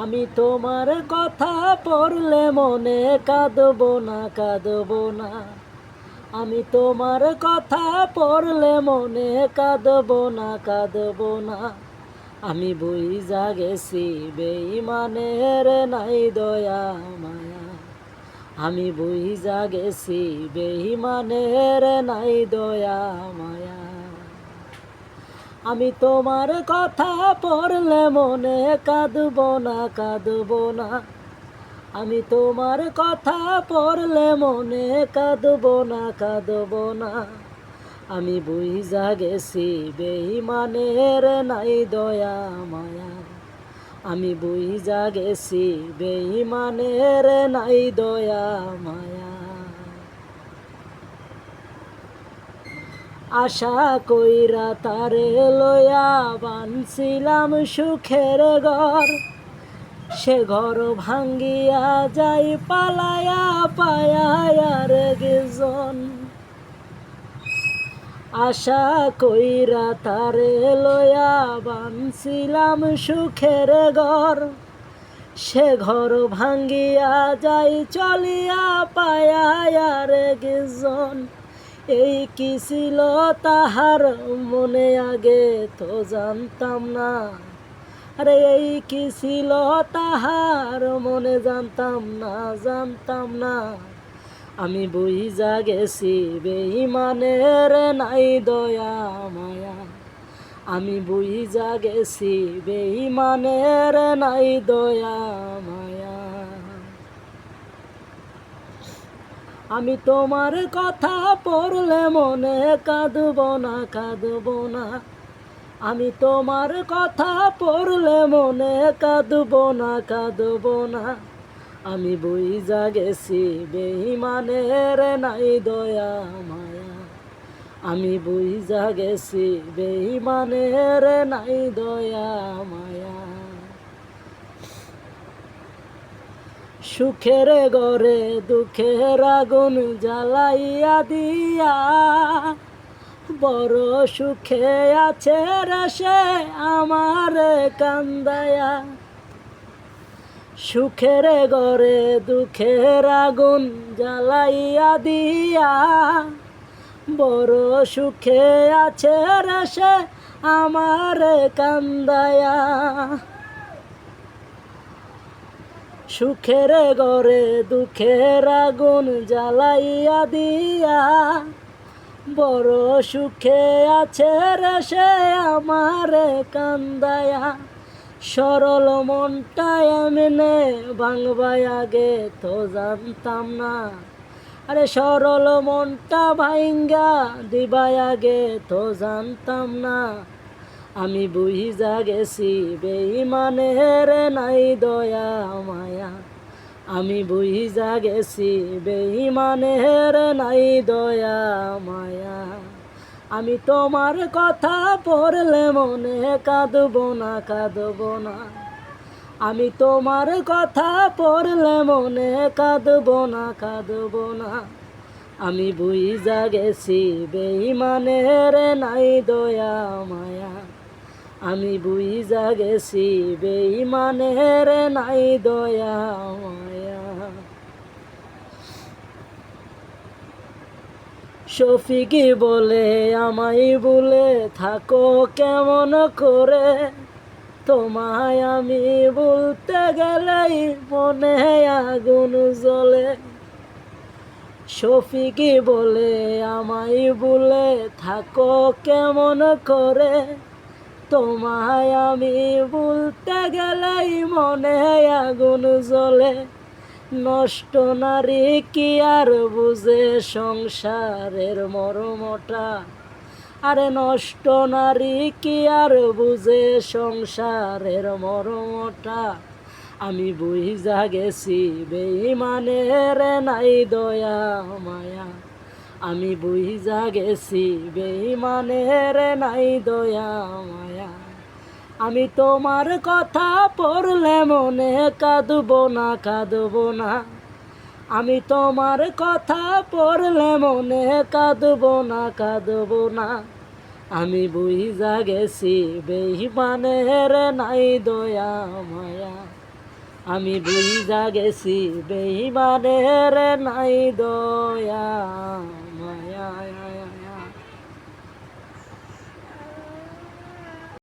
আমি তোমার কথা পড়লে মনে কাঁদবো না, কাঁদবো না। আমি তোমার কথা পড়লে মনে কাঁদবো না, কাঁদবো না। আমি বুইঝা গেছি বেঈমানের নাই দয়া মায়া। আমি বুইঝা গেছি বেঈমানের নাই দয়া মায়া। আমি তোমার কথা পড়লে মনে কাঁদবো না, কাঁদবো না। আমি তোমার কথা পড়লে মনে কাঁদবো না, কাঁদবো না। আমি বুইঝা গেছি বেঈমানের নাই দয়া মায়া। আমি বুইঝা গেছি বেঈমানের নাই দয়া মায়া। আশা কইরা তারে লইয়া বানছিলাম সুখের ঘর, সে ঘর ভাঙ্গিয়া যাই পালায়া পায়া রে গেজন। আশা কইরা তারে লইয়া বানছিলাম সুখের ঘর, সে ঘর ভাঙ্গিয়া যাই চলিয়া পায়া রে গেজন। এই কি ছিল তাহার মনে আগে তো জানতাম না। আরে এই কি ছিল তাহার মনে জানতাম না, জানতাম না। আমি বুইঝা গেছি বেঈমানের নাই দয়া মায়া। আমি বুইঝা গেছি বেঈমানের নাই দয়া মায়া। আমি তোমার কথা পড়লে মনে কাঁদবো না, কাঁদবো না। আমি তোমার কথা পড়লে মনে কাঁদবো না, কাঁদবো না। আমি বুইঝা গেছি বেঈমানের নাই দয়া মায়া। আমি বুইঝা গেছি বেঈমানের নাই দয়া মায়া। সুখের ঘরে দুঃখের আগুন জ্বালাইয়া দিয়া, বড় সুখে আছে রে সে আমারে কান্দায়া। সুখের ঘরে দুঃখের আগুন জ্বালাইয়া দিয়া, বড় সুখে আছে রে সে আমারে কান্দায়া। সুখের ঘরে দুঃখের আগুন জ্বালাইয়া দিয়া, বড় সুখে আছে রে সে আমারে কান্দায়া। সরল মনটা এমনে ভাঙবাই আগে তো জানতাম না। আরে সরল মনটা ভাঙ্গা দিবাই আগে তো জানতাম না। আমি বুইঝা গেছি বেঈমানের নাই দয়া মায়া। আমি বুইঝা গেছি বেঈমানের নাই দয়া মায়া। আমি তোমার কথা পড়লে মনে কাঁদবো না, কাঁদবো না। আমি তোমার কথা পড়লে মনে কাঁদবো না, কাঁদবো না। আমি বুইঝা গেছি বেঈমানের নাই দয়া মায়া। আমি বুইঝা গেছি বেঈমানের নাই দয়া মায়া। শফিকি বলে আমায় বলে থাকো কেমন করে, তোমায় আমি বলতে গেলেই মনে আগুন জ্বলে। শফিকি বলে আমায় বলে থাকো কেমন করে, তোমায় আমি বলতে গেলেই মনে আগুন জ্বলে। নষ্ট নারী কি আর বুঝে সংসারের মর্মটা। আরে নষ্ট নারী কি আর বুঝে সংসারের মর্মটা। আমি বুইঝা গেছি বেঈমানের নাই দয়া মায়া। আমি বুইঝা গেছি বেঈমানের নাই দয়া মায়া। আমি তোমার কথা পড়লে মনে কাঁদবো না, কাঁদবো না। আমি তোমার কথা পড়লে মনে কাঁদবো না, কাঁদবো না। আমি বুইঝা গেছি বেঈমানের নাই দয়া মায়া। আমি বুঝা গেছি বেইমানের নাই দয়া